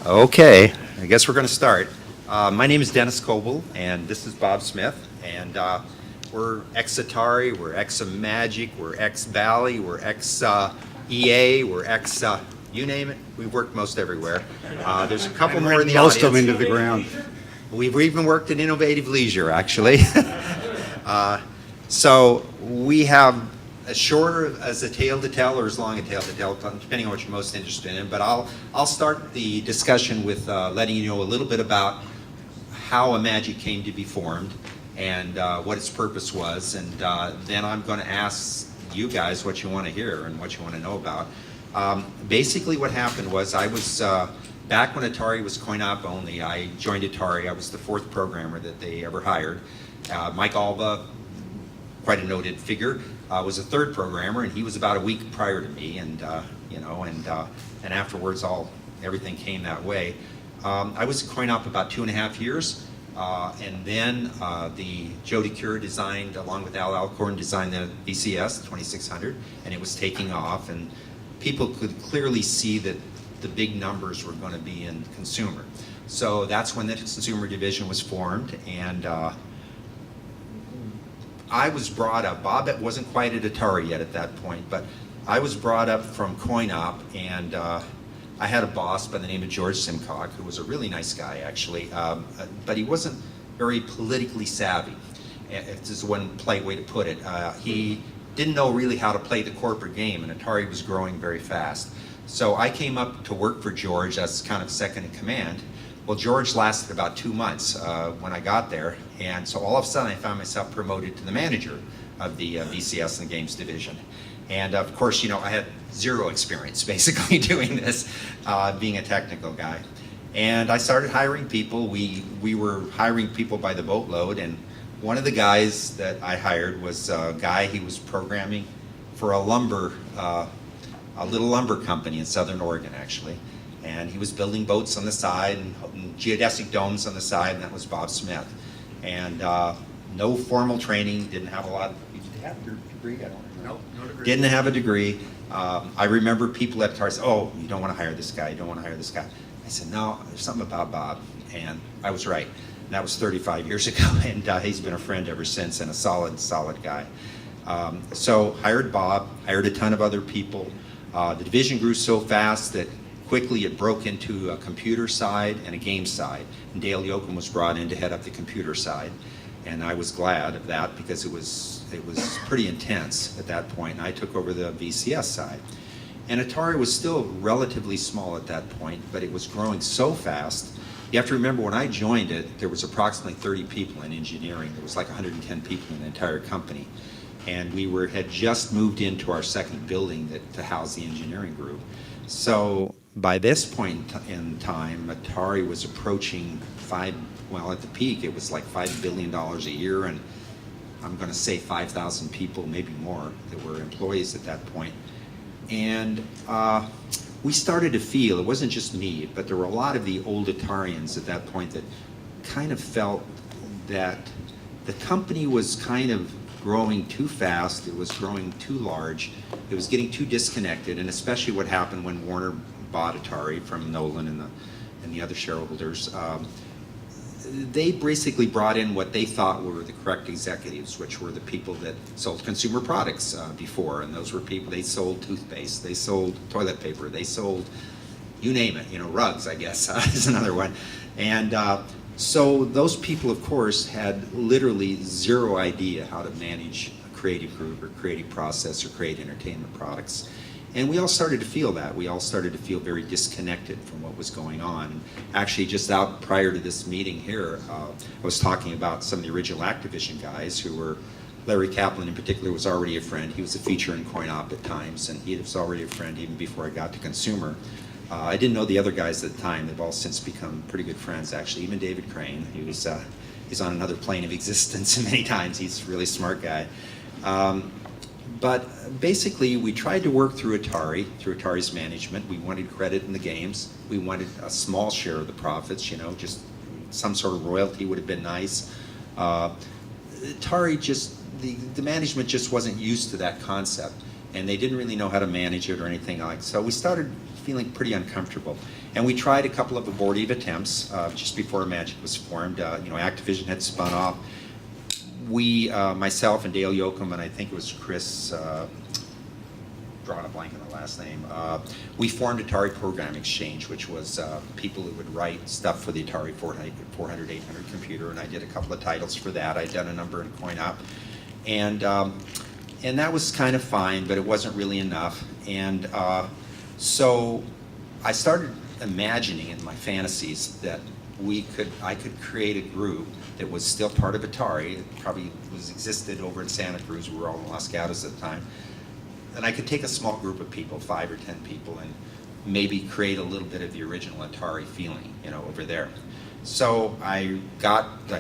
Okay, I guess we're going to start. My name is Dennis Koble, and this is Bob Smith, and we're ex-Atari, we're ex-Imagic, we're ex-Bally, we're ex-EA, we're ex- you name it, we've worked most everywhere. There's a couple more in the most audience. of them into the ground. We've even worked in innovative leisure, actually. So we have as short as a tale to tell or as long a tale to tell, depending on what you're most interested in. But I'll start the discussion with letting you know a little bit about how Imagic came to be formed and what its purpose was. And then I'm going to ask you guys what you want to hear and what you want to know about. Basically what happened was I was, back when Atari was coin-op only, I joined Atari. I was the fourth programmer that they ever hired. Mike Alba, quite a noted figure, was a third programmer, and he was about a week prior to me, and and afterwards everything came that way. I was at coin-op about 2.5 years, and then the Jody Cure designed, along with Al Alcorn, designed the VCS 2600, and it was taking off, and people could clearly see that the big numbers were going to be in consumer. So that's when the consumer division was formed, and I was brought up. Bob wasn't quite at Atari yet at that point, but I was brought up from coin-op, and I had a boss by the name of George Simcock, who was a really nice guy, actually, but he wasn't very politically savvy. This is one polite way to put it. He didn't know really how to play the corporate game, and Atari was growing very fast. So I came up to work for George as kind of second in command. Well, George lasted about 2 months when I got there, and so all of a sudden I found myself promoted to the manager of the VCS and the games division. And of course, you know, I had zero experience basically doing this, being a technical guy. And I started hiring people. We were hiring people by the boatload, and one of the guys that I hired was a guy, he was programming for a little lumber company in Southern Oregon, actually. And he was building boats on the side and geodesic domes on the side, and that was Bob Smith. And no formal training, didn't have a lot. Did you have your degree? I don't remember. No degree. Didn't have a degree. I remember people at Atari said, "Oh, you don't want to hire this guy, you don't want to hire this guy." I said, "No, there's something about Bob." And I was right. And that was 35 years ago, and he's been a friend ever since, and a solid guy. So hired Bob, hired a ton of other people. The division grew so fast that quickly it broke into a computer side and a game side. And Dale Yoakum was brought in to head up the computer side. And I was glad of that because it was pretty intense at that point. And I took over the VCS side. And Atari was still relatively small at that point, but it was growing so fast. You have to remember, when I joined it, there was approximately 30 people in engineering. There was like 110 people in the entire company. And we had just moved into our second building to house the engineering group. So by this point in time, Atari was approaching at the peak, it was like $5 billion a year, and I'm going to say 5,000 people, maybe more, that were employees at that point. And we started to feel, it wasn't just me, but there were a lot of the old Atarians at that point that kind of felt that the company was kind of growing too fast, it was growing too large, it was getting too disconnected, and especially what happened when Warner bought Atari from Nolan and the other shareholders. They basically brought in what they thought were the correct executives, which were the people that sold consumer products before, and those were people, they sold toothpaste, they sold toilet paper, they sold, you name it, rugs, I guess, is another one. And so those people, of course, had literally zero idea how to manage a creative group or creative process or create entertainment products. And we all started to feel that. We all started to feel very disconnected from what was going on. Actually, just out prior to this meeting here, I was talking about some of the original Activision guys who were, Larry Kaplan in particular was already a friend. He was a feature in coin-op at times, and he was already a friend even before I got to consumer. I didn't know the other guys at the time. They've all since become pretty good friends, actually. Even David Crane, he's on another plane of existence many times. He's a really smart guy. But basically, we tried to work through Atari's management. We wanted credit in the games. We wanted a small share of the profits, just some sort of royalty would have been nice. Atari the management just wasn't used to that concept. and they didn't really know how to manage it or anything like. So we started feeling pretty uncomfortable, and we tried a couple of abortive attempts just before Imagic was formed. Activision had spun off. We, myself and Dale Yoakum, and I think it was Chris, drawing a blank on the last name, we formed Atari Program Exchange, which was people who would write stuff for the Atari 400, 800 computer, and I did a couple of titles for that. I'd done a number in coin-op, and that was kind of fine, but it wasn't really enough. And so I started imagining in my fantasies that I could create a group that was still part of Atari. It probably existed over in Santa Cruz. We were all in Los Gatos at the time. And I could take a small group of people, 5 or 10 people, and maybe create a little bit of the original Atari feeling, over there. So I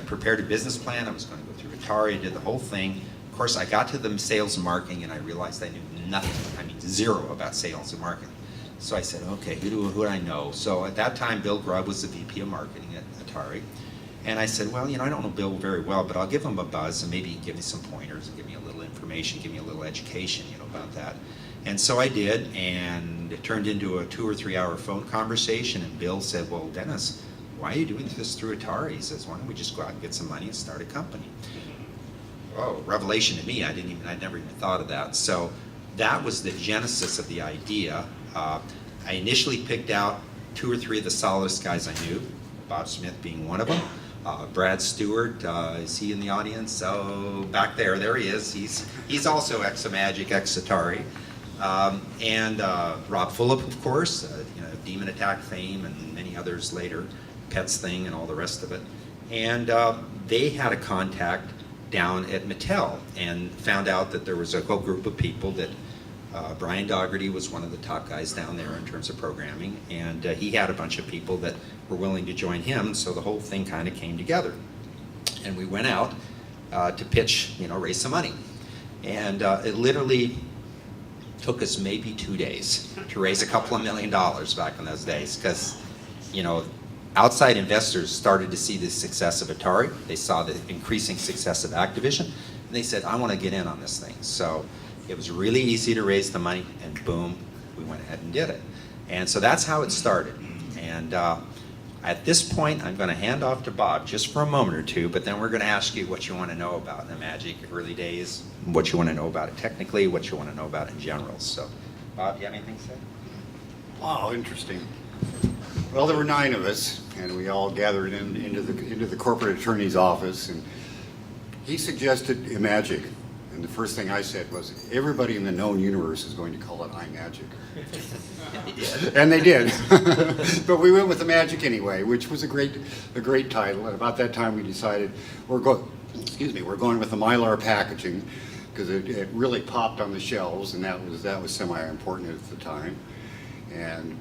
prepared a business plan. I was going to go through Atari. I did the whole thing. Of course, I got to the sales and marketing, and I realized I knew nothing, zero about sales and marketing. So I said, okay, who do I know? So at that time, Bill Grubb was the VP of marketing at Atari. And I said, well, I don't know Bill very well, but I'll give him a buzz and maybe give me some pointers and give me a little information, give me a little education, about that. And so I did, and it turned into a 2 or 3 hour phone conversation, and Bill said, well, Dennis, why are you doing this through Atari? He says, why don't we just go out and get some money and start a company? Oh, revelation to me. I'd never even thought of that. So that was the genesis of the idea. I initially picked out 2 or 3 of the solidest guys I knew, Bob Smith being one of them. Brad Stewart, is he in the audience? So back there he is. He's also ex-Imagic, ex-Atari. And Rob Fulop, of course, Demon Attack fame and many others later, Pets Thing and all the rest of it. And they had a contact down at Mattel and found out that there was a whole group of people that Brian Dougherty was one of the top guys down there in terms of programming, and he had a bunch of people that were willing to join him, so the whole thing kind of came together. And we went out to pitch, raise some money. And it literally took us maybe 2 days to raise a couple of $1 million back in those days, because, outside investors started to see the success of Atari. They saw the increasing success of Activision, and they said, I want to get in on this thing. So it was really easy to raise the money, and boom, we went ahead and did it. And so that's how it started. And at this point, I'm going to hand off to Bob just for a moment or two, but then we're going to ask you what you want to know about the Imagic early days, what you want to know about it technically, what you want to know about it in general. So, Bob, do you have anything to say? Wow, interesting. Well, there were 9 of us, and we all gathered into the corporate attorney's office, and he suggested Imagic. And the first thing I said was, everybody in the known universe is going to call it iMagic. And they did. But we went with Imagic anyway, which was a great title. And about that time we decided we're going with the Mylar packaging, because it really popped on the shelves, and that was semi-important at the time. And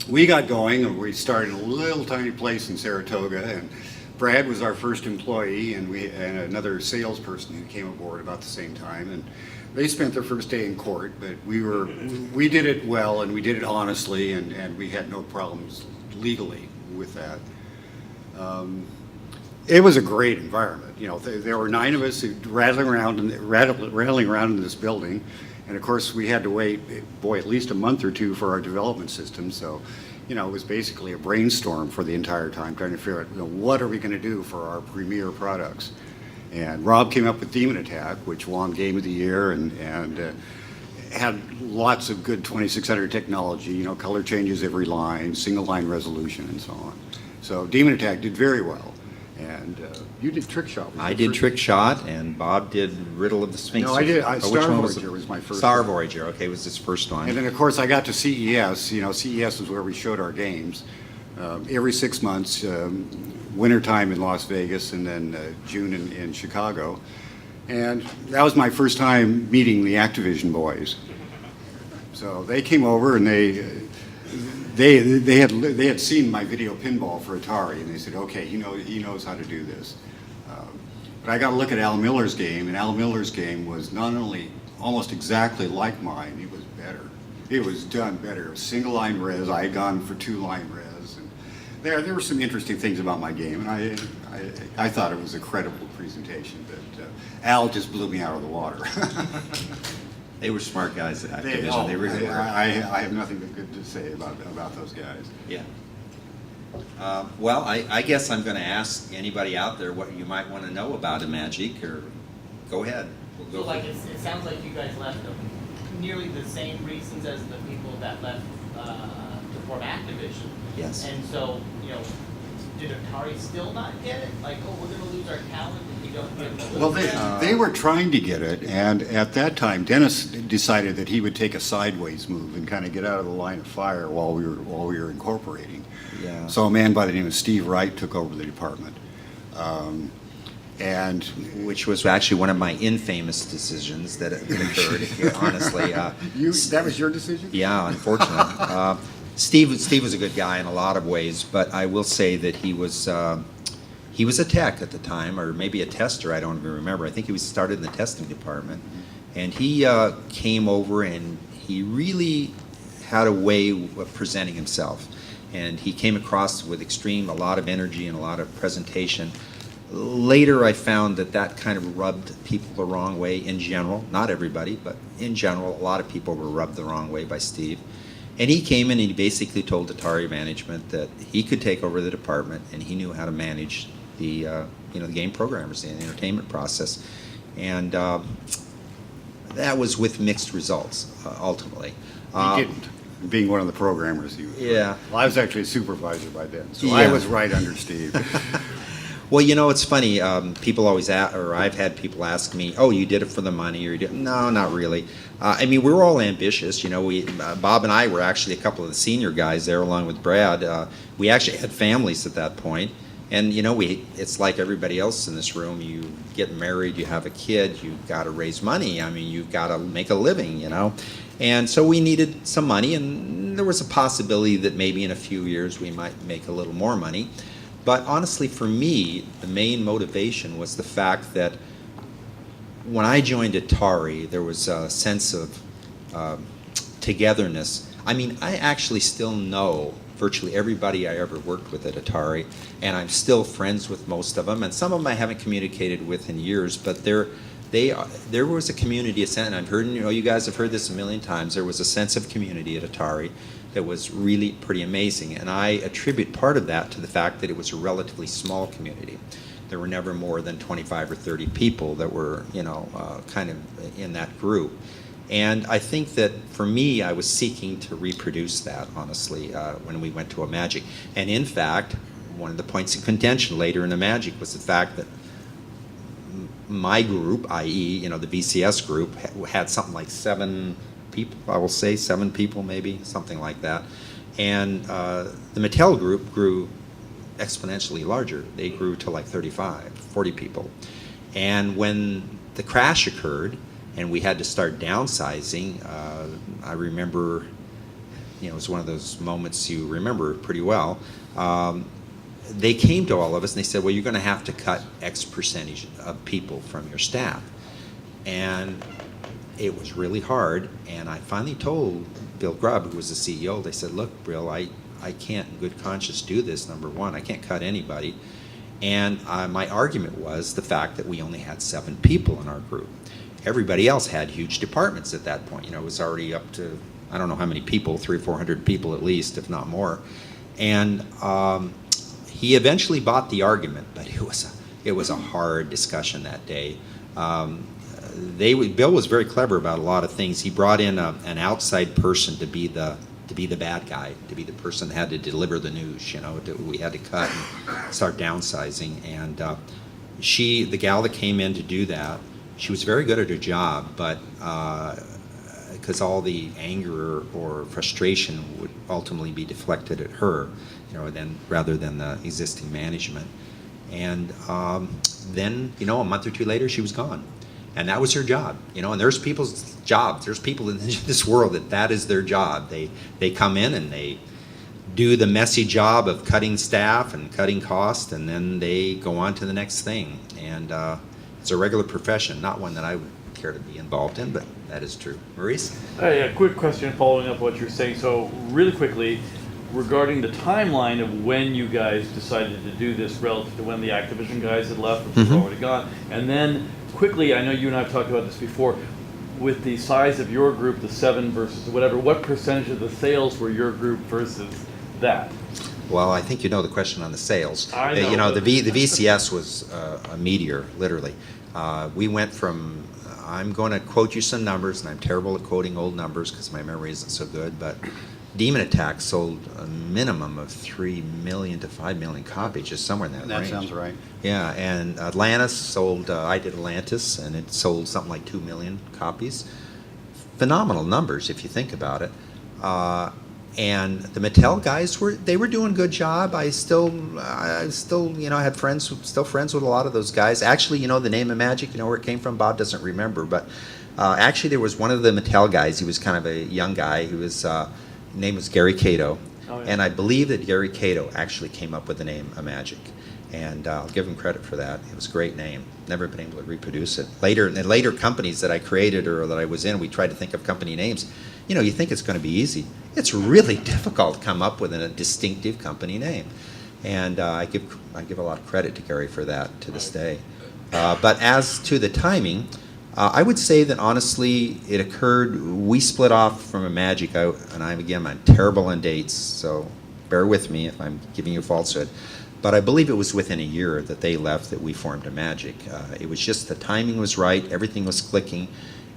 we got going, and we started in a little tiny place in Saratoga, and Brad was our first employee, and another salesperson who came aboard about the same time, and they spent their first day in court. But we did it well, and we did it honestly, and we had no problems legally with that. It was a great environment. There were 9 of us rattling around in this building, and of course we had to wait, at least a month or 2 for our development system. So. It was basically a brainstorm for the entire time, trying to figure out, what are we going to do for our premier products. And Rob came up with Demon Attack, which won Game of the Year, and had lots of good 2600 technology, color changes every line, single line resolution, and so on. So Demon Attack did very well. And you did Trick Shot. I did Trick Shot, and Bob did Riddle of the Sphinx. No, I did. Star Voyager was my first. Star Voyager, okay, was his first one. And then, of course, I got to CES. CES is where we showed our games. Every 6 months, wintertime in Las Vegas, and then June in Chicago. And that was my first time meeting the Activision boys. So they came over, and they had seen my video pinball for Atari, and they said, okay, he knows how to do this. But I got to look at Al Miller's game, and Al Miller's game was not only almost exactly like mine, it was better. It was done better. Single line res, I had gone for 2-line res. And there were some interesting things about my game, and I thought it was a credible presentation, but Al just blew me out of the water. They were smart guys at They, Activision. They really were. I have nothing but good to say about those guys. Yeah. Well, I guess I'm going to ask anybody out there what you might want to know about Imagic, or go ahead. We'll So go like for- it sounds like you guys left nearly the same reasons as the people that left to form Activision. Yes. And so, you know, did Atari still not get it? Like, oh, we're going to lose our talent if we don't get the Well, they were trying to get it, and at that time, Dennis decided that he would take a sideways move and kind of get out of the line of fire while we were incorporating. Yeah. So a man by the name of Steve Wright took over the department, and which was actually one of my infamous decisions that occurred, honestly. that was your decision? Yeah, unfortunately. Steve was a good guy in a lot of ways, but I will say that he was a tech at the time, or maybe a tester, I don't even remember. I think he was started in the testing department. And he came over and he really had a way of presenting himself. And he came across with a lot of energy and a lot of presentation. Later I found that kind of rubbed people the wrong way in general. Not everybody, but in general, a lot of people were rubbed the wrong way by Steve. And he came in and he basically told Atari management that he could take over the department and he knew how to manage the the game programmers, the entertainment process. And that was with mixed results, ultimately. He didn't. Being one of the programmers, he was. Yeah. Well, I was actually a supervisor by then, so Yeah. I was right under Steve. Well, it's funny. People always or I've had people ask me, "Oh, you did it for the money?" Or you did? No, not really. I mean, we were all ambitious. Bob and I were actually a couple of the senior guys there, along with Brad. We actually had families at that point, and it's like everybody else in this room. You get married, you have a kid, you've got to raise money. I mean, you've got to make a living, And so we needed some money, and there was a possibility that maybe in a few years we might make a little more money. But honestly, for me, the main motivation was the fact that when I joined Atari, there was a sense of togetherness. I mean, I actually still know virtually everybody I ever worked with at Atari, and I'm still friends with most of them, and some of them I haven't communicated with in years, but there was a community, and I've heard, you guys have heard this a million times, there was a sense of community at Atari that was really pretty amazing. And I attribute part of that to the fact that it was a relatively small community. There were never more than 25 or 30 people that were, kind of in that group. And I think that for me, I was seeking to reproduce that, honestly, when we went to Imagic. And in fact, one of the points of contention later in Imagic was the fact that my group, i.e., the VCS group, had something like 7 people, I will say, 7 people maybe, something like that. And the Mattel group grew exponentially larger. They grew to like 35, 40 people. And when the crash occurred and we had to start downsizing, I remember, it was one of those moments you remember pretty well. They came to all of us and they said, well, you're going to have to cut X percentage of people from your staff. And it was really hard, and I finally told Bill Grubb, who was the CEO, they said, look, Bill, I can't in good conscience do this, number one. I can't cut anybody. And my argument was the fact that we only had 7 people in our group. Everybody else had huge departments at that point. It was already up to, I don't know how many people, 300 or 400 people at least, if not more. And he eventually bought the argument, but it was a hard discussion that day. Bill was very clever about a lot of things. He brought in an outside person to be the bad guy, to be the person that had to deliver the news. We had to cut and start downsizing. And the gal that came in to do that, she was very good at her job, but because all the anger or frustration would ultimately be deflected at her, rather than the existing management. And then, a month or 2 later, she was gone. And that was her job, and there's people's jobs. There's people in this world that is their job. They come in and they do the messy job of cutting staff and cutting costs, and then they go on to the next thing. And it's a regular profession, not one that I would care to be involved in, but that is true. Maurice? A quick question following up what you're saying. So really quickly, regarding the timeline of when you guys decided to do this relative to when the Activision guys had left, which was already gone, and then quickly, I know you and I have talked about this before, with the size of your group, the 7 versus whatever, what percentage of the sales were your group versus that? Well, I think you know the question on the sales. I know, You know, but- the VCS was a meteor, literally. We went from, I'm going to quote you some numbers, and I'm terrible at quoting old numbers because my memory isn't so good, but Demon Attack sold a minimum of 3 million to 5 million copies, just somewhere in that That range. sounds right. Yeah, and Atlantis sold, I did Atlantis, and it sold something like 2 million copies. Phenomenal numbers if you think about it. And the Mattel guys were doing a good job. I still, you know, had friends, still friends with a lot of those guys. Actually, you know, the name Imagic, you know where it came from? Bob doesn't remember, but actually there was one of the Mattel guys. He was kind of a young guy. He was, name was Gary Cato. Oh, yeah. And I believe that Gary Cato actually came up with the name Imagic. And I'll give him credit for that. It was a great name. Never been able to reproduce it. In later companies that I created or that I was in, we tried to think of company names. You know, you think it's going to be easy. It's really difficult to come up with a distinctive company name. And I give a lot of credit to Gary for that to this day. But as to the timing, I would say that honestly, it occurred. We split off from Imagic, and I'm terrible on dates, so bear with me if I'm giving you a falsehood. But I believe it was within a year that they left that we formed Imagic. It was just the timing was right, everything was clicking.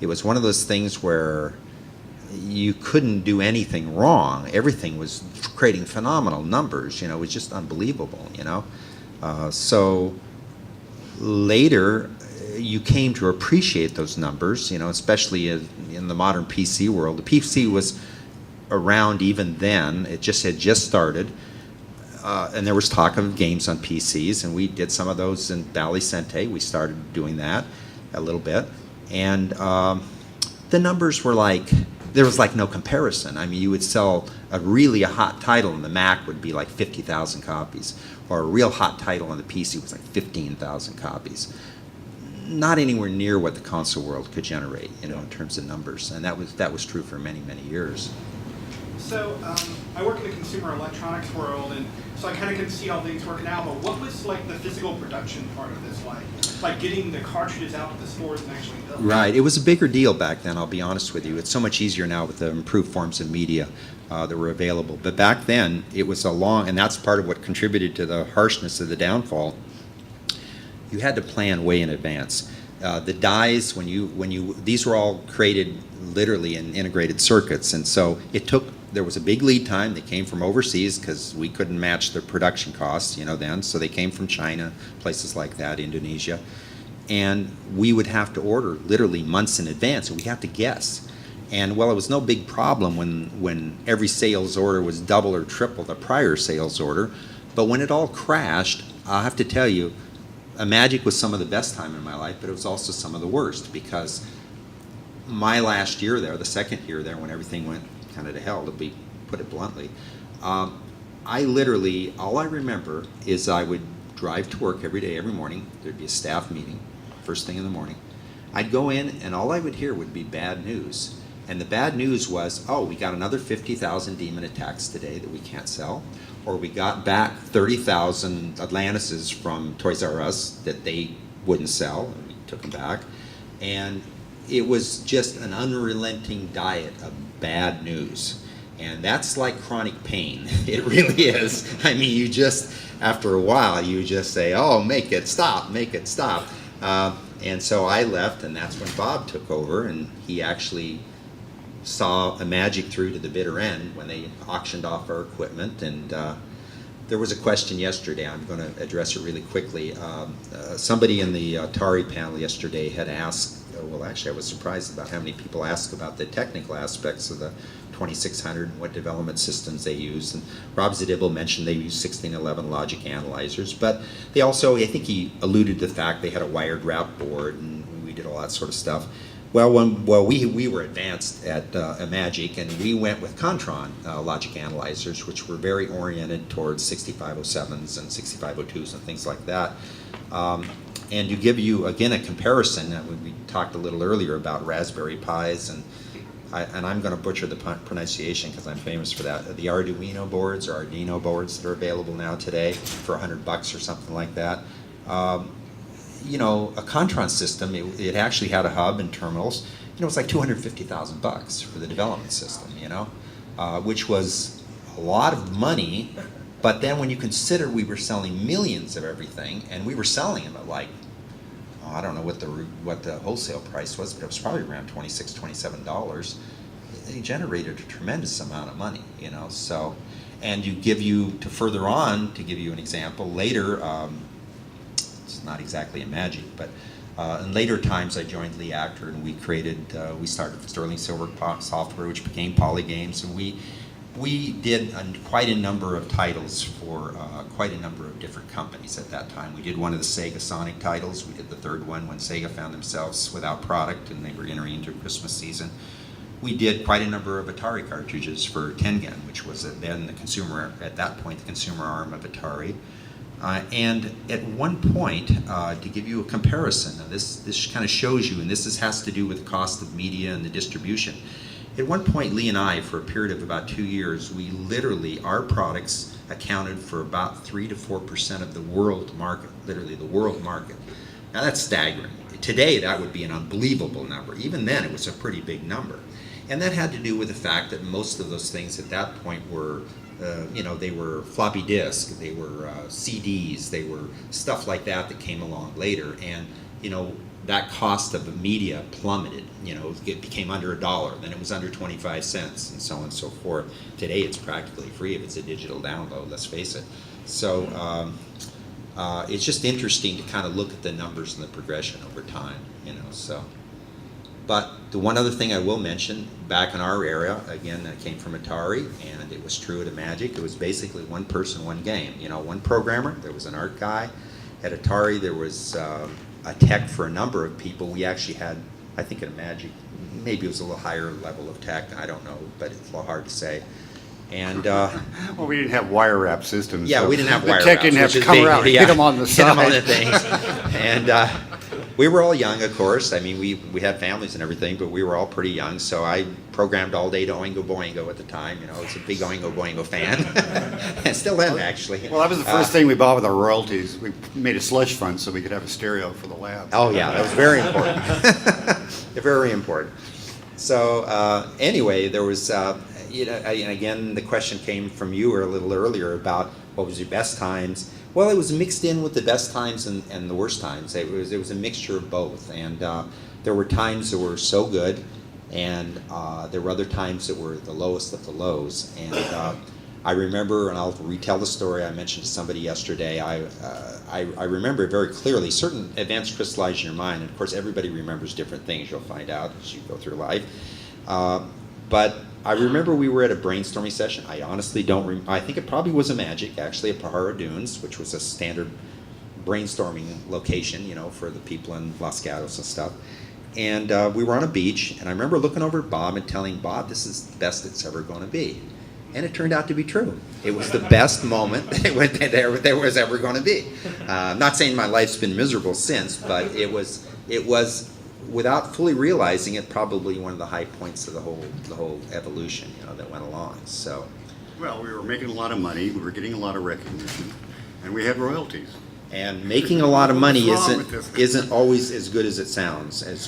It was one of those things where you couldn't do anything wrong. Everything was creating phenomenal numbers. You know, it was just unbelievable. You know, so later you came to appreciate those numbers. You know, especially in the modern PC world. The PC was around even then. It had just started. And there was talk of games on PCs, and we did some of those in Valley Cente. We started doing that a little bit. And the numbers were like, there was like no comparison. I mean, you would sell a hot title, and the Mac would be like 50,000 copies. Or a real hot title on the PC was like 15,000 copies. Not anywhere near what the console world could generate, you know, in terms of numbers. And that was true for many, many years. So I work in the consumer electronics world, and so I kind of can see how things work now, but what was like the physical production part of this like? Like getting the cartridges out to the stores and actually built? Right. It was a bigger deal back then, I'll be honest with you. It's so much easier now with the improved forms of media that were available. But back then, it was and that's part of what contributed to the harshness of the downfall. You had to plan way in advance. The dies, these were all created literally in integrated circuits, and so there was a big lead time. They came from overseas because we couldn't match the production costs, you know, then. So they came from China, places like that, Indonesia. And we would have to order literally months in advance, and we'd have to guess. And well, it was no big problem when every sales order was double or triple the prior sales order. But when it all crashed, I'll have to tell you, Imagic was some of the best time in my life, but it was also some of the worst, because my last year there, the second year there, when everything went kind of to hell, to put it bluntly, I literally, all I remember is I would drive to work every day, every morning. There'd be a staff meeting, first thing in the morning. I'd go in, and all I would hear would be bad news. And the bad news was, oh, we got another 50,000 Demon Attacks today that we can't sell. Or we got back 30,000 Atlantises from Toys R Us that they wouldn't sell, and we took them back. And it was just an unrelenting diet of bad news. And that's like chronic pain. It really is. I mean, you just, after a while, you just say, oh, make it stop, make it stop. And so I left, and that's when Bob took over, and he actually saw Imagic through to the bitter end when they auctioned off our equipment. And there was a question yesterday, I'm going to address it really quickly. Somebody in the Atari panel yesterday had asked, well, actually I was surprised about how many people asked about the technical aspects of the 2600 and what development systems they use. And Rob Zadibel mentioned they use 1611 logic analyzers, but they also, I think he alluded to the fact they had a wired wrap board, and we did all that sort of stuff. Well, we were advanced at Imagic, and we went with Contron logic analyzers, which were very oriented towards 6507s and 6502s and things like that. And to give you, again, a comparison, we talked a little earlier about Raspberry Pis, and I'm going to butcher the pronunciation because I'm famous for that. The Arduino boards or Arduino boards that are available now today for $100 or something like that. You know, a Contron system, it actually had a hub and terminals, it was like $250,000 for the development system, which was a lot of money. But then when you consider we were selling millions of everything, and we were selling them at like, I don't know what the wholesale price was, but it was probably around $26, $27. They generated a tremendous amount of money, So, and to give you an example, later, it's not exactly a magic, but in later times I joined Lee Actor, and we started Sterling Silver Software, which became Polygames, and we did quite a number of titles for quite a number of different companies at that time. We did one of the Sega Sonic titles. We did the third one when Sega found themselves without product and they were entering into Christmas season. We did quite a number of Atari cartridges for Tengen, which was then at that point, the consumer arm of Atari. And at one point, to give you a comparison, and this kind of shows you, and has to do with the cost of media and the distribution. At one point, Lee and I, for a period of about 2 years, our products accounted for about 3 to 4% of the world market, literally the world market. Now that's staggering. Today, that would be an unbelievable number. Even then, it was a pretty big number. And that had to do with the fact that most of those things at that point were, they were floppy disk, they were CDs, they were stuff like that came along later. And, that cost of the media plummeted. It became under $1, then it was under 25 cents, and so on and so forth. Today, it's practically free if it's a digital download, let's face it. So it's just interesting to kind of look at the numbers and the progression over time, so. But the one other thing I will mention, back in our area, again, that came from Atari, and it was true at Imagic, it was basically one person, one game. One programmer, there was an art guy. At Atari, there was a tech for a number of people. We actually had, I think at Imagic, maybe it was a little higher level of tech, I don't know, but it's a little hard to say. And well, we didn't have wire wrap systems. yeah, so we didn't have wire the tech wraps, didn't have which to is come big. around and Yeah, hit them on the hit 'em on side. the things. And we were all young, of course. I mean, we had families and everything, but we were all pretty young. So I programmed all day to Oingo Boingo at the time. I was a big Oingo Boingo fan, and still am actually. Well, that was the first thing we bought with our royalties. We made a slush fund so we could have a stereo for the lab. Oh yeah, that was very important. Very important. So anyway, there was, and again, the question came from you a little earlier about what was your best times. Well, it was mixed in with the best times and the worst times. It was a mixture of both, and there were times that were so good, and there were other times that were the lowest of the lows. And I remember, and I'll retell the story I mentioned to somebody yesterday. I remember very clearly. Certain events crystallize in your mind, and of course, everybody remembers different things. You'll find out as you go through life. But I remember we were at a brainstorming session. I honestly don't I think it probably was Imagic, actually, at Pajaro Dunes, which was a standard brainstorming location, for the people in Los Gatos and stuff. And we were on a beach, and I remember looking over at Bob and telling Bob, this is the best it's ever going to be. And it turned out to be true. It was the best moment there was ever going to be. I'm not saying my life's been miserable since, but it was, without fully realizing it, probably one of the high points of the whole evolution, that went along. So, Well, we were making a lot of money, we were getting a lot of recognition, and we had royalties. and making a lot of money What's wrong with this? isn't always as good as it sounds, as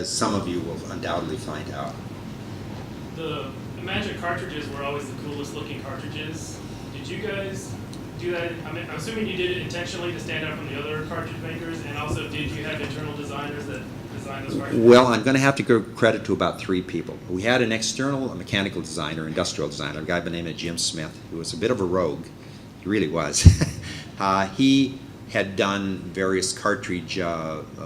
some of you will undoubtedly find out. The Imagin cartridges were always the coolest looking cartridges. Did you guys do that? I'm assuming you did it intentionally to stand out from the other cartridge makers, and also did you have internal designers that designed those cartridges? Well, I'm going to have to give credit to about 3 people. We had an external mechanical designer, industrial designer, a guy by the name of Jim Smith, who was a bit of a rogue. He really was. He had done various cartridge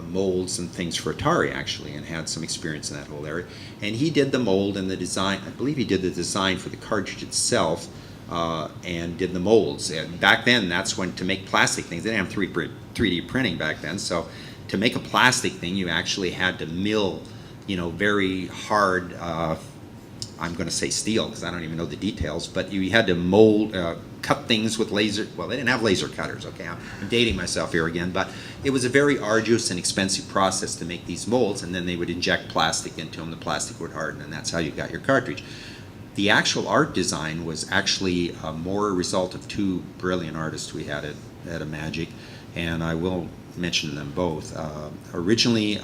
molds and things for Atari, actually, and had some experience in that whole area. And he did the mold and the design. I believe he did the design for the cartridge itself and did the molds. And back then, that's when, to make plastic things, they didn't have 3D printing back then, so to make a plastic thing, you actually had to mill, very hard, I'm going to say steel because I don't even know the details, but you had to mold, cut things with laser. Well, they didn't have laser cutters, okay? I'm dating myself here again, but it was a very arduous and expensive process to make these molds, and then they would inject plastic into them. The plastic would harden, and that's how you got your cartridge. The actual art design was actually more a result of 2 brilliant artists we had at Imagic, and I will mention them both. Originally,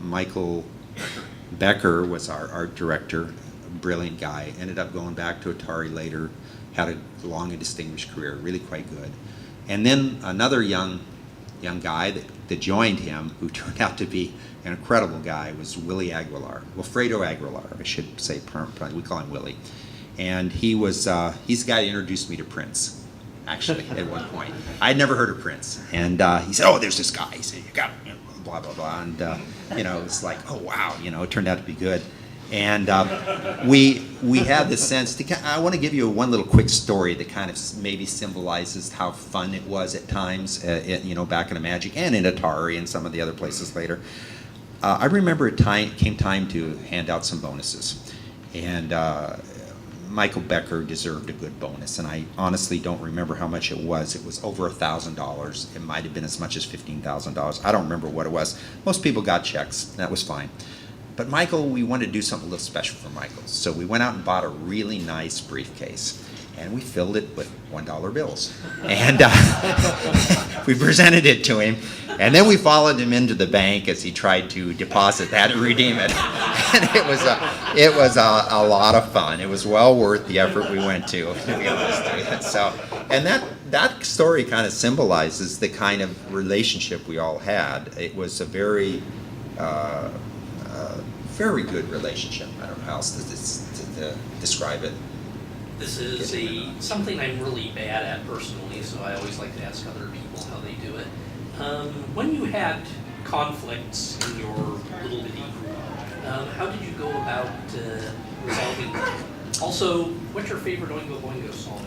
Michael Becker was our art director, brilliant guy, ended up going back to Atari later, had a long and distinguished career, really quite good. And then another young guy that joined him, who turned out to be an incredible guy, was Willie Aguilar. Wilfredo Aguilar, I should say, we call him Willie. And he's the guy that introduced me to Prince, actually, at one point. I'd never heard of Prince. And he said, oh, there's this guy. He said, you got, blah, blah, blah. And, it's like, oh, wow, it turned out to be good. And we had this sense, I want to give you one little quick story that kind of maybe symbolizes how fun it was at times, back in Imagic and in Atari and some of the other places later. I remember it came time to hand out some bonuses. And Michael Becker deserved a good bonus, and I honestly don't remember how much it was. It was over $1,000. It might have been as much as $15,000. I don't remember what it was. Most people got checks. That was fine. But Michael, we wanted to do something a little special for Michael. So we went out and bought a really nice briefcase, and we filled it with $1 bills. And we presented it to him, and then we followed him into the bank as he tried to deposit that and redeem it. And it was a lot of fun. It was well worth the effort we went to be honest with you. So, and that story kind of symbolizes the kind of relationship we all had. It was a very very good relationship. I don't know how else to describe it. This is something I'm really bad at personally, so I always like to ask other people how they do it. When you had conflicts in your little bitty group, how did you go about resolving them? Also, what's your favorite Oingo Boingo song?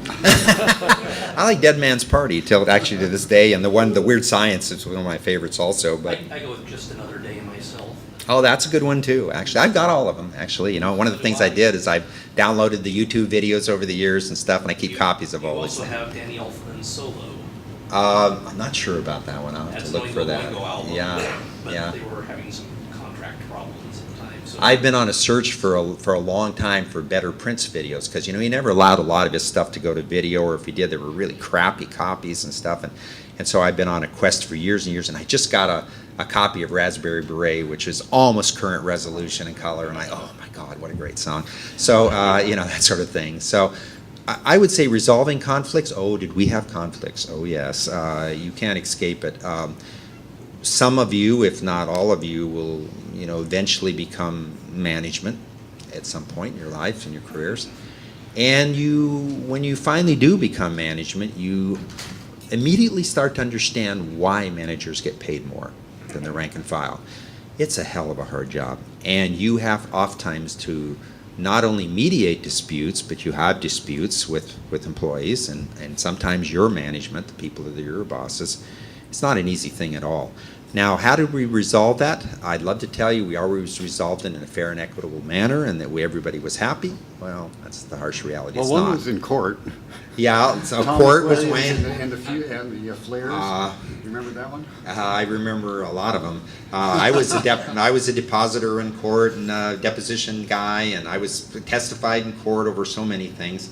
I like Dead Man's Party till actually to this day, and the Weird Science is one of my favorites also. But I go with Just Another Day myself. Oh, that's a good one too. Actually, I've got all of them. Actually, one of the things I did is I've downloaded the YouTube videos over the years and stuff, and I keep copies of all these. You also have Danny Elfman's solo. I'm not sure about that one. I'll have to look for that. Yeah, but yeah. They were having some contract problems at the time. So I've been on a search for a long time for better Prince videos because he never allowed a lot of his stuff to go to video, or if he did, they were really crappy copies and stuff. And so I've been on a quest for years and years, and I just got a copy of Raspberry Beret, which is almost current resolution and color, and oh my God, what a great song. So, that sort of thing. So I would say resolving conflicts. Oh, did we have conflicts? Oh, yes. You can't escape it. Some of you, if not all of you, will, eventually become management at some point in your life and your careers. And when you finally do become management, you immediately start to understand why managers get paid more than the rank and file. It's a hell of a hard job, and you have oftentimes to not only mediate disputes, but you have disputes with employees and sometimes your management, the people that are your bosses. It's not an easy thing at all. Now, how did we resolve that? I'd love to tell you we always resolved it in a fair and equitable manner and that everybody was happy. Well, that's the harsh reality. Well, it's one not. was in court. Yeah, so Tom court was Williams when... and the Flares. You remember that one? I remember a lot of them. I was a depositor in court and a deposition guy, and I was testified in court over so many things.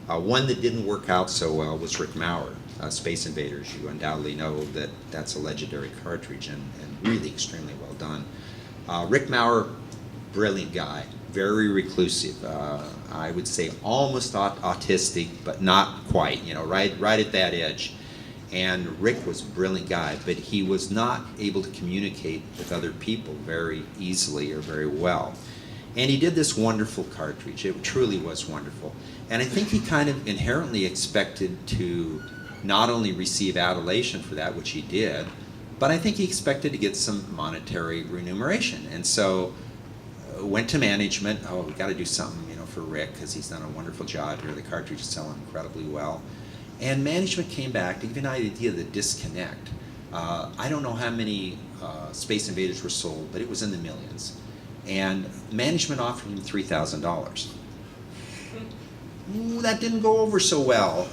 One that didn't work out so well was Rick Maurer, Space Invaders. You undoubtedly know that that's a legendary cartridge and really extremely well done. Rick Maurer, brilliant guy, very reclusive. I would say almost autistic, but not quite. Right at that edge. And Rick was a brilliant guy, but he was not able to communicate with other people very easily or very well. And he did this wonderful cartridge. It truly was wonderful. And I think he kind of inherently expected to not only receive adulation for that, which he did, but I think he expected to get some monetary remuneration. And so went to management. Oh, we got to do something, for Rick because he's done a wonderful job here. The cartridge is selling incredibly well. And management came back to give you an idea of the disconnect. I don't know how many Space Invaders were sold, but it was in the millions. And management offered him $3,000. That didn't go over so well.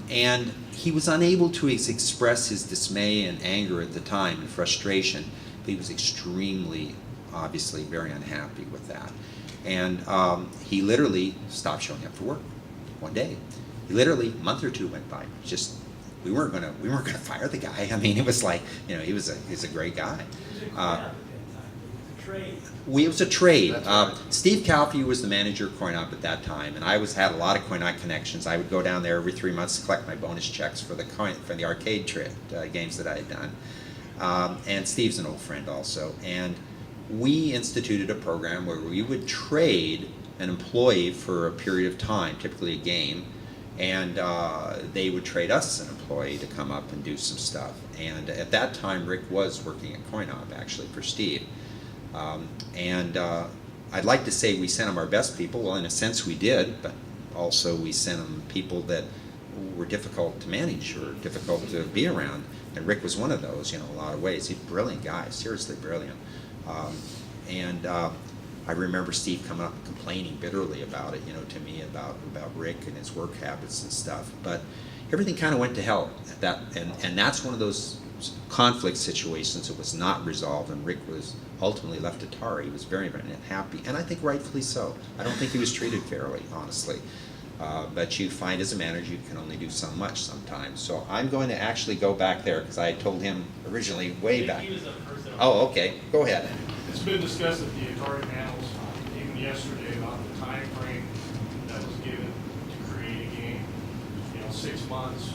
And he was unable to express his dismay and anger at the time and frustration. But he was extremely, obviously, very unhappy with that. And he literally stopped showing up for work one day. Literally, a month or two went by. Just we weren't gonna fire the guy. I mean, it was like he was a great guy. trade. It was a trade. That's right. Steve Calfee was the manager of Coin-Op at that time, and I had a lot of Coin-Op connections. I would go down there every 3 months to collect my bonus checks for the arcade games that I had done. And Steve's an old friend also. And we instituted a program where we would trade an employee for a period of time, typically a game, and they would trade us an employee to come up and do some stuff. And at that time, Rick was working at Coin-Op actually for Steve. I'd like to say we sent him our best people. Well, in a sense we did, but also we sent him people that were difficult to manage or difficult to be around. And Rick was one of those, in a lot of ways. He's a brilliant guy, seriously brilliant. I remember Steve coming up and complaining bitterly about it, to me about Rick and his work habits and stuff. But everything kind of went to hell at that, and that's one of those conflict situations that was not resolved, and Rick was ultimately left Atari. He was very, very unhappy, and I think rightfully so. I don't think he was treated fairly, honestly. But you find as a manager you can only do so much sometimes. So I'm going to actually go back there because I told him originally way back. He was up first. Oh, okay. Go ahead. It's been discussed at the Atari panels, even yesterday, about the time frame that was given to create a game. 6 months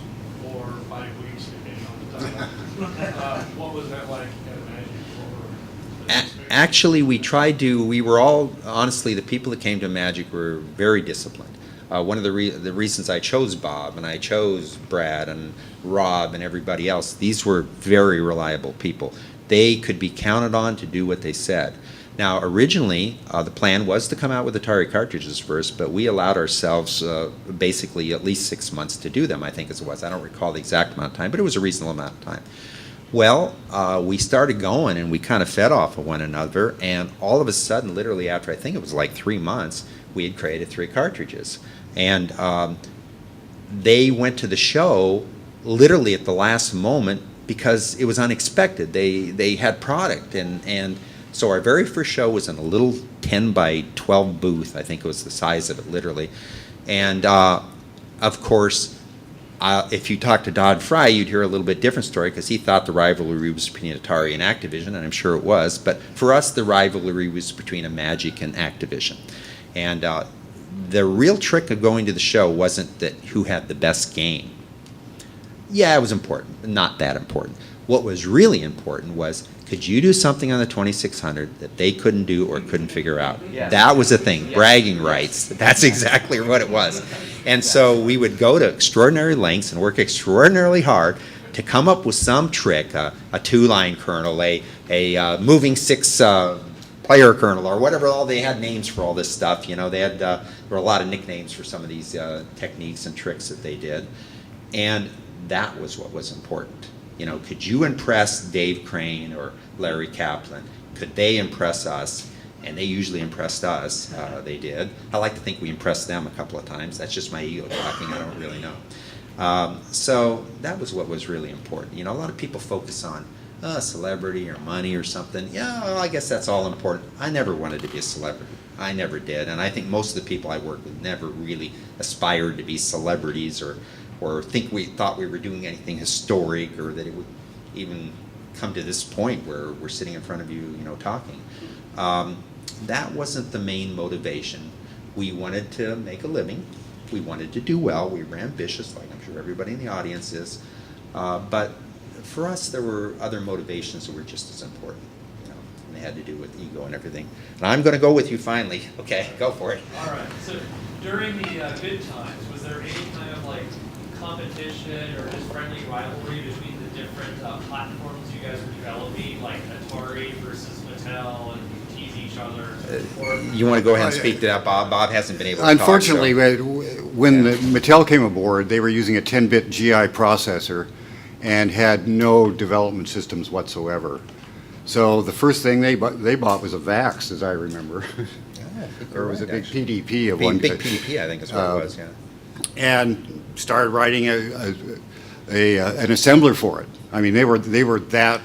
or 5 weeks, depending on the time. What was that like at Magic? Actually, we were all, honestly, the people that came to Magic were very disciplined. One of the reasons I chose Bob and I chose Brad and Rob and everybody else, these were very reliable people. They could be counted on to do what they said. Now, originally, the plan was to come out with Atari cartridges first, but we allowed ourselves basically at least 6 months to do them, I think as it was. I don't recall the exact amount of time, but it was a reasonable amount of time. Well, we started going and we kind of fed off of one another, and all of a sudden, literally after I think it was like 3 months, we had created 3 cartridges. And they went to the show literally at the last moment because it was unexpected. They had product, and so our very first show was in a little 10 by 12 booth. I think it was the size of it, literally. And of course, if you talk to Dodd Fry, you'd hear a little bit different story because he thought the rivalry was between Atari and Activision, and I'm sure it was. But for us, the rivalry was between Imagic and Activision. And the real trick of going to the show wasn't that who had the best game. Yeah, it was important, but not that important. What was really important was, could you do something on the 2600 that they couldn't do or couldn't figure out? Yes. That was the thing, Yes. bragging rights. That's exactly what it was. And so we would go to extraordinary lengths and work extraordinarily hard to come up with some trick, a 2-line kernel, a moving 6-player kernel, or whatever. All they had names for all this stuff. They had there were a lot of nicknames for some of these techniques and tricks that they did, and that was what was important. Could you impress Dave Crane or Larry Kaplan? Could they impress us? And they usually impressed us. They did. I like to think we impressed them a couple of times. That's just my ego talking. I don't really know. So that was what was really important. A lot of people focus on celebrity or money or something. Yeah, well, I guess that's all important. I never wanted to be a celebrity. I never did. And I think most of the people I worked with never really aspired to be celebrities or thought we were doing anything historic, or that it would even come to this point where we're sitting in front of you, talking. That wasn't the main motivation. We wanted to make a living. We wanted to do well. We were ambitious, like I'm sure everybody in the audience is. But for us, there were other motivations that were just as important. And they had to do with ego and everything. And I'm going to go with you finally. Okay, go for it. All right. So during the good times, was there any kind of competition or just friendly rivalry between the different platforms you guys were developing, like Atari versus Mattel, and tease each other? You want to go ahead and speak to that, Bob? Bob hasn't been able to Unfortunately, talk, so. when the Mattel came aboard, they were using a 10-bit GI processor and had no development systems whatsoever. So the first thing they bought was a VAX, as I remember. Or it was a big PDP of one. Big PDP, I think is what it was, yeah. And started writing an assembler for it. I mean, they were that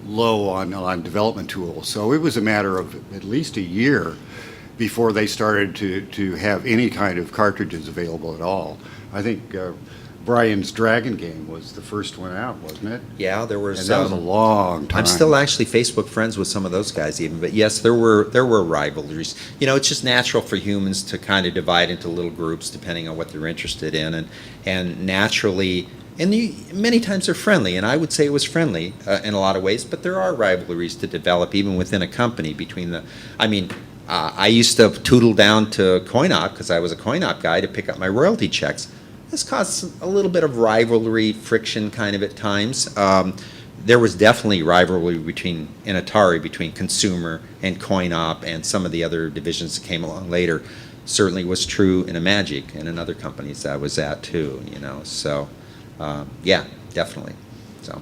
low on development tools. So it was a matter of at least a year before they started to have any kind of cartridges available at all. I think Brian's Dragon game was the first one out, wasn't it? Yeah, there were And that was a long time. I'm still actually Facebook friends with some of those guys even, but yes, there were rivalries. You know, it's just natural for humans to kind of divide into little groups depending on what they're interested in, and naturally, many times they're friendly, and I would say it was friendly in a lot of ways, but there are rivalries to develop even within a company between the, I mean, I used to tootle down to coin-op because I was a coin-op guy to pick up my royalty checks. This caused a little bit of rivalry, friction kind of at times. There was definitely rivalry in Atari between consumer and coin-op and some of the other divisions that came along later. Certainly was true in Imagic and in other companies that I was at too, you know, so yeah, definitely. So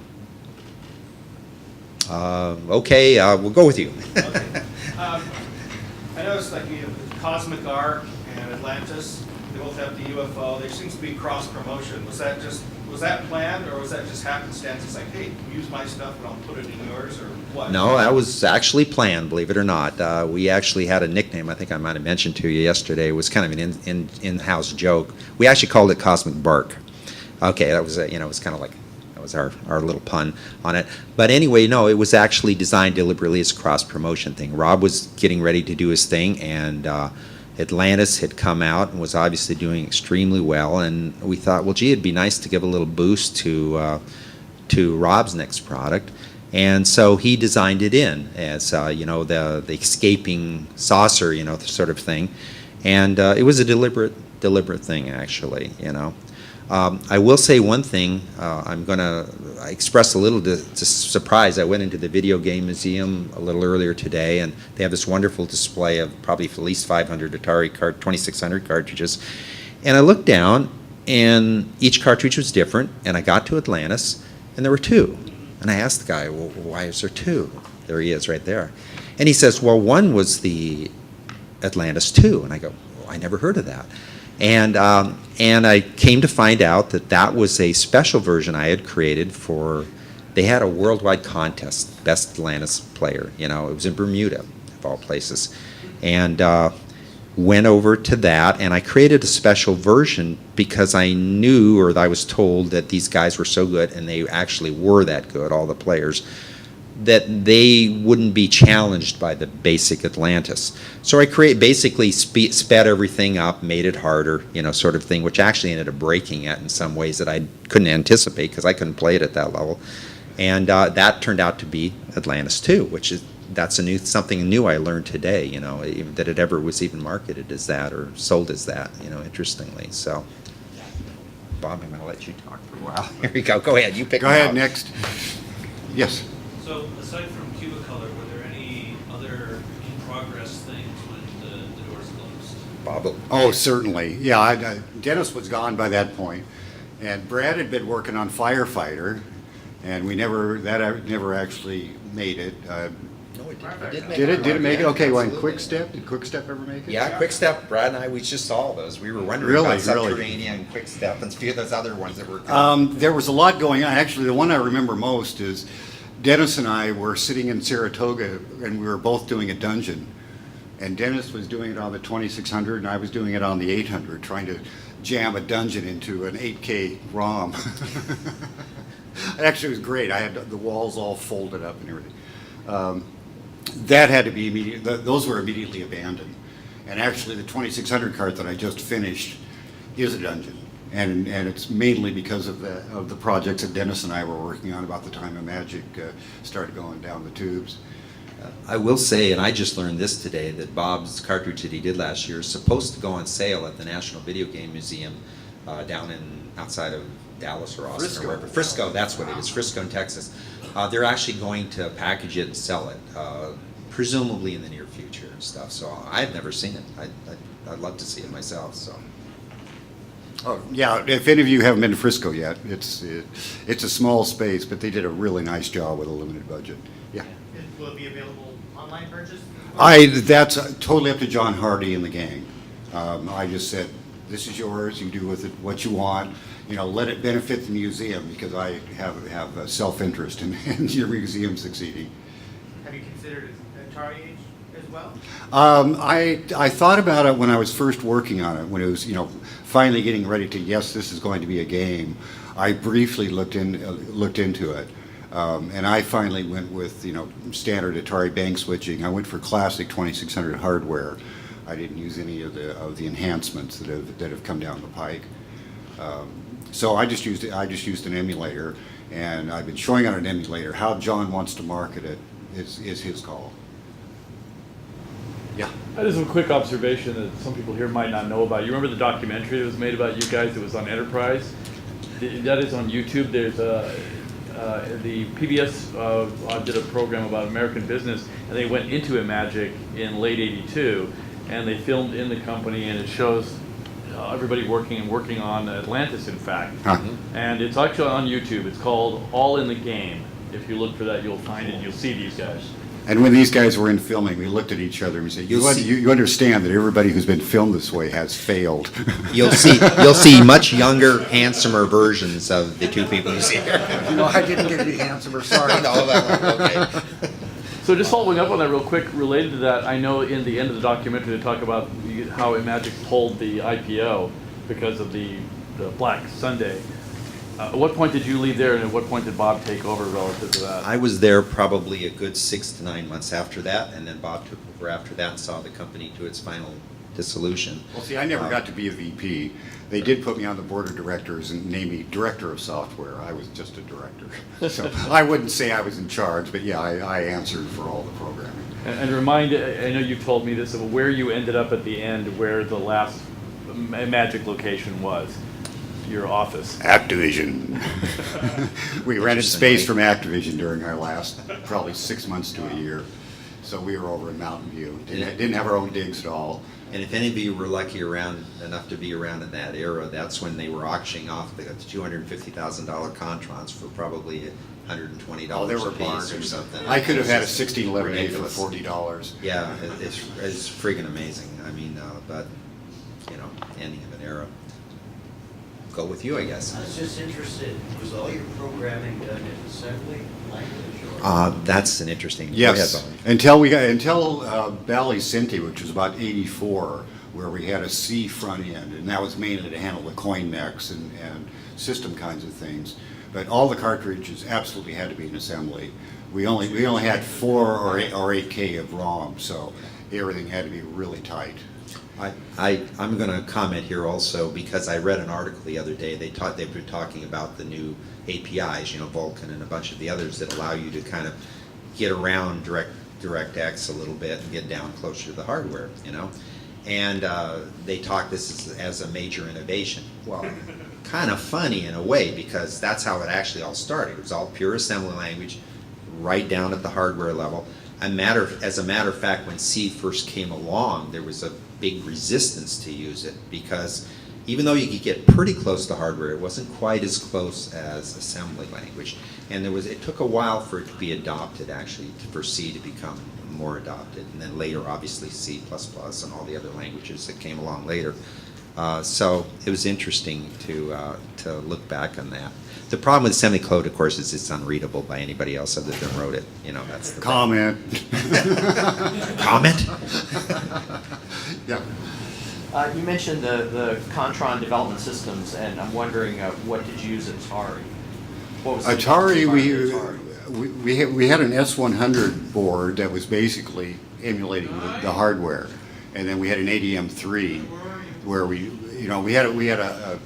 okay, we'll go with you. Okay. I noticed like you have Cosmic Arc and Atlantis, they both have the UFO. There seems to be cross promotion. Was that planned, or was that just happenstance? It's like, hey, use my stuff and I'll put it in yours, or what? No, that was actually planned, believe it or not. We actually had a nickname, I think I might have mentioned to you yesterday. It was kind of an in-house joke. We actually called it Cosmic Bark. Okay, that was, it was kind of like, that was our little pun on it. But anyway, no, it was actually designed deliberately as a cross-promotion thing. Rob was getting ready to do his thing, and Atlantis had come out and was obviously doing extremely well, and we thought, well, gee, it'd be nice to give a little boost to Rob's next product, and so he designed it in as the escaping saucer, sort of thing, and it was a deliberate thing actually, I will say one thing. I'm going to express a little surprise. I went into the Video Game Museum a little earlier today, and they have this wonderful display of probably at least 500 Atari 2600 cartridges. And I looked down, and each cartridge was different, and I got to Atlantis, and there were two. And I asked the guy, well, why is there two? There he is right there. And he says, well, one was the Atlantis 2. And I go, oh, I never heard of that. And I came to find out that was a special version I had created for, they had a worldwide contest, best Atlantis player, it was in Bermuda, of all places. And went over to that, and I created a special version because I knew, or I was told, that these guys were so good, and they actually were that good, all the players, that they wouldn't be challenged by the basic Atlantis. So I basically sped everything up, made it harder, sort of thing, which actually ended up breaking it in some ways that I couldn't anticipate because I couldn't play it at that level. And that turned out to be Atlantis 2, which is something new I learned today, that it ever was even marketed as that or sold as that, interestingly. So, Bob, I'm going to let you talk for a while. Here we go. Go ahead. You pick. Go ahead, next. Yes. So, aside from Cubicolor, were there any other in-progress things when the doors closed? Bob. Oh, certainly. Yeah, Dennis was gone by that point, and Brad had been working on Firefighter, and that never actually made it. No, it did. Did it make it? Okay, well, and Absolutely. Quick Step? Did Quick Step ever make it? Yeah, Quick Step. Brad and I, we just saw those. We were wondering Really, about really? Subterranean and Quick Step and a few of those other ones that were. There was a lot going on. Actually, the one I remember most is Dennis and I were sitting in Saratoga, and we were both doing a dungeon. And Dennis was doing it on the 2600, and I was doing it on the 800, trying to jam a dungeon into an 8K ROM. Actually, it was great. I had the walls all folded up and everything. That had to be those were immediately abandoned. And actually, the 2600 cart that I just finished is a dungeon. And it's mainly because of the projects that Dennis and I were working on about the time Imagic started going down the tubes. I will say, and I just learned this today, that Bob's cartridge that he did last year is supposed to go on sale at the National Video Game Museum down outside of Dallas or Austin or wherever. Frisco, that's what it is, Frisco in Texas. They're actually going to package it and sell it, presumably in the near future and stuff. So I've never seen it. I'd love to see it myself. So. Oh, yeah, if any of you haven't been to Frisco yet, it's a small space, but they did a really nice job with a limited budget. Yeah. Will it be available online purchase? That's totally up to John Hardy and the gang. I just said, this is yours, you do with it what you want. Let it benefit the museum, because I have a self-interest in your museum succeeding. Have you considered Atari Age as well? I thought about it when I was first working on it, when it was, finally getting ready to, yes, this is going to be a game. I briefly looked into it. And I finally went with, standard Atari bank switching. I went for classic 2600 hardware. I didn't use any of the enhancements that have come down the pike. So I just used an emulator, and I've been showing on an emulator. How John wants to market it is his call. Yeah. That is a quick observation that some people here might not know about. You remember the documentary that was made about you guys that was on Enterprise? That is on YouTube. There's the PBS did a program about American business, and they went into Imagic in late '82, and they filmed in the company, and it shows everybody working on Atlantis, in fact. And it's actually on YouTube. It's called All in the Game. If you look for that, you'll find it. You'll see these guys. And when these guys were in filming, we looked at each other and we said, you understand that everybody who's been filmed this way has failed. You'll see much younger, handsomer versions of the two people you see here. I didn't get any handsomer, sorry. No, that one, okay. So just following up on that real quick, related to that, I know in the end of the documentary they talk about how Imagic pulled the IPO because of the Black Sunday. At what point did you leave there, and at what point did Bob take over relative to that? I was there probably a good 6 to 9 months after that, and then Bob took over after that and saw the company to its final dissolution. Well, see, I never got to be a VP. They did put me on the board of directors and name me director of software. I was just a director. So I wouldn't say I was in charge, but yeah, I answered for all the programming. And remind, I know you've told me this, of where you ended up at the end, where the last Imagic location was. Your office. Activision. We rented space from Activision during our last probably 6 months to a year. So we were over in Mountain View. Didn't have our own digs at all. And if any of you were lucky enough to be around in that era, that's when they were auctioning off the $250,000 Controns for probably $120 Oh, there were a piece or bargains. something. I could have had a It's just 1611A ridiculous. for $40. Yeah, it's friggin' amazing. I mean, but ending of an era. Go with you, I guess. I was just interested, was all your programming done in assembly language or? That's an interesting. Go Yes, ahead, Bobby. until Bally Cinti, which was about '84, where we had a C front end, and that was mainly to handle the coin mechs and system kinds of things. But all the cartridges absolutely had to be in assembly. We only had 4 or 8K of ROM, so everything had to be really tight. I'm going to comment here also because I read an article the other day. They've been talking about the new APIs, Vulkan and a bunch of the others that allow you to kind of get around DirectX a little bit and get down closer to the hardware, And they talk this as a major innovation. Well, kind of funny in a way because that's how it actually all started. It was all pure assembly language, right down at the hardware level. As a matter of fact, when C first came along, there was a big resistance to use it because even though you could get pretty close to hardware, it wasn't quite as close as assembly language. And it took a while for it to be adopted, actually, for C to become more adopted. And then later, obviously, C++ and all the other languages that came along later. So it was interesting to look back on that. The problem with assembly code, of course, is it's unreadable by anybody else other than wrote it. That's the Comment. comment. Yeah. You mentioned the Contron development systems, and I'm wondering what did you use at Atari? What was the Atari, Atari? we had an S100 board that was basically emulating the hardware, and then we had an ADM3 where we had a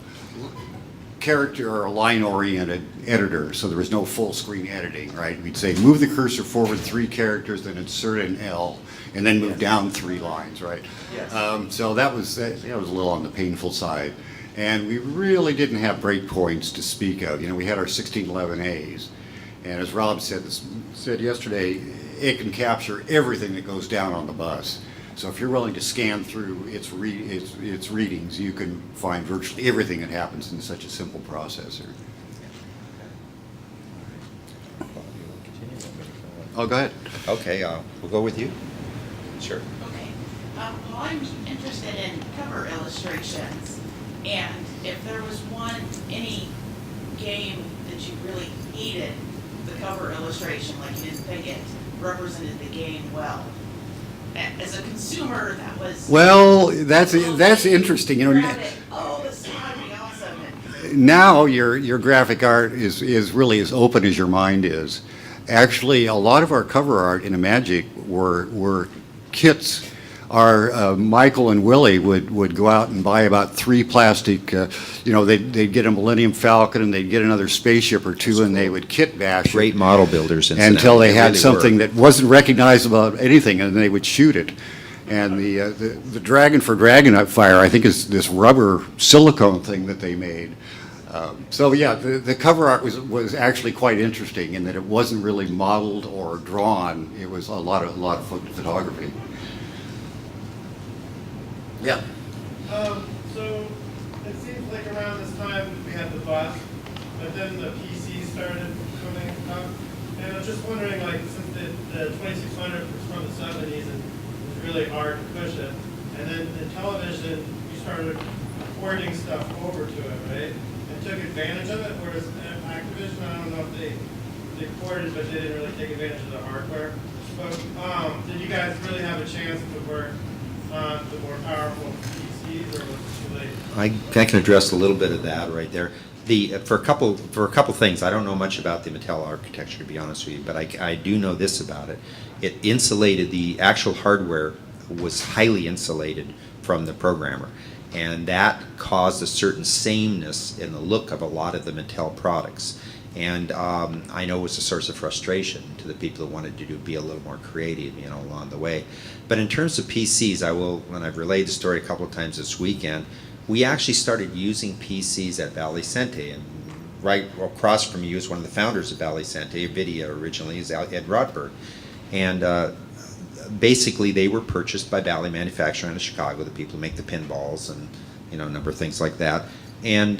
character or a line-oriented editor, so there was no full-screen editing, right? We'd say move the cursor forward 3 characters, then insert an L, and then move down 3 lines, right? Yes. So that was a little on the painful side, and we really didn't have breakpoints to speak of. We had our 1611As, and as Rob said yesterday, it can capture everything that goes down on the bus. So if you're willing to scan through its readings, you can find virtually everything that happens in such a simple processor. Oh, go ahead. Okay, we'll go with you. Sure. Okay. Well, I'm interested in cover illustrations, and if there was any game that you really hated the cover illustration, like you didn't think it represented the game well. as a consumer, that was. Well, that's interesting, you know. Grab it, oh, this is gonna be awesome. Now your graphic art is really as open as your mind is. Actually, a lot of our cover art in Imagic were kits. Our Michael and Willie would go out and buy about 3 plastic, they'd get a Millennium Falcon and they'd get another spaceship or two, and they would kit bash Great it model builders. until they had really something were. that wasn't recognizable about anything, and they would shoot it. And the Dragon for Dragon Fire, I think, is this rubber silicone thing that they made. So yeah, the cover art was actually quite interesting in that it wasn't really modeled or drawn. It was a lot of photography. Yeah. So it seems like around this time we had the bus, but then the PC started coming up. And I'm just wondering, like, since the 2600 was from the 70s and it was really hard to push it, and then the television, you started porting stuff over to it, right? And took advantage of it, whereas Activision, I don't know if they ported, but they didn't really take advantage of the hardware. But did you guys really have a chance to work on the more powerful PCs, or was it too late? I can address a little bit of that right there. For a couple things, I don't know much about the Mattel architecture, to be honest with you, but I do know this about it. It insulated, the actual hardware was highly insulated from the programmer, and that caused a certain sameness in the look of a lot of the Mattel products. And I know it was a source of frustration to the people that wanted to be a little more creative, along the way. But in terms of PCs, and I've relayed the story a couple of times this weekend, we actually started using PCs at Valley Cente, and right across from you is one of the founders of Valley Cente, Video originally, is Ed Rodberg. And basically they were purchased by Valley Manufacturing out of Chicago, the people who make the pinballs and a number of things like that. And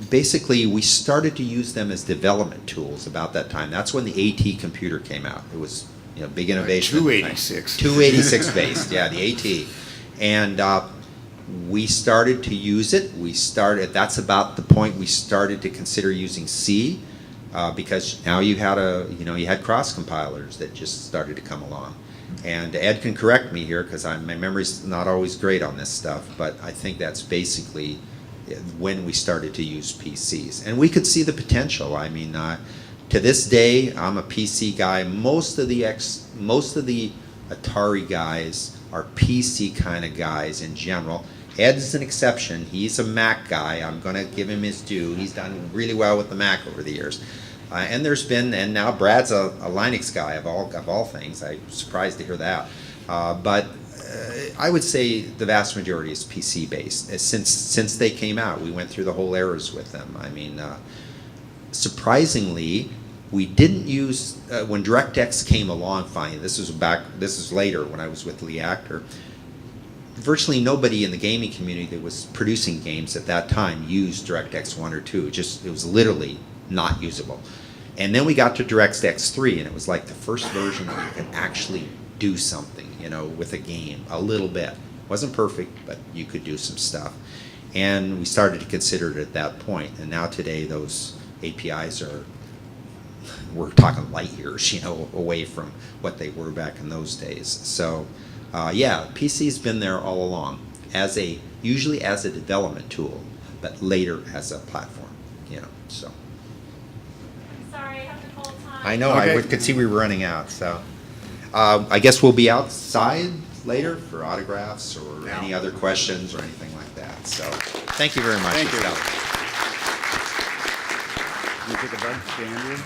basically we started to use them as development tools about that time. That's when the AT computer came out. It was big innovation. 286. 286 based, yeah, the AT. And we started to use it. That's about the point we started to consider using C, because now you had cross compilers that just started to come along. And Ed can correct me here, because my memory's not always great on this stuff, but I think that's basically when we started to use PCs. And we could see the potential. I mean, to this day, I'm a PC guy. Most of the Atari guys are PC kind of guys in general. Ed's an exception. He's a Mac guy. I'm going to give him his due. He's done really well with the Mac over the years. And now Brad's a Linux guy of all things. I'm surprised to hear that. But I would say the vast majority is PC based. Since they came out, we went through the whole eras with them. I mean, surprisingly, we didn't use when DirectX came along. Finally, this is later when I was with Lee Actor. Virtually nobody in the gaming community that was producing games at that time used DirectX 1 or 2. It was literally not usable. And then we got to DirectX 3, and it was like the first version where you could actually do something, with a game, a little bit. It wasn't perfect, but you could do some stuff. And we started to consider it at that point. And now today, those APIs we're talking light years, away from what they were back in those days. So, yeah, PC's been there all along, usually as a development tool, but later as a platform, so. Sorry, I have to call time. I know, Okay. I could see we were running out, so. I guess we'll be outside later for autographs or any other questions or anything like that. So, thank you very much. Thank you. Estelle. You take a bunch, Andrew?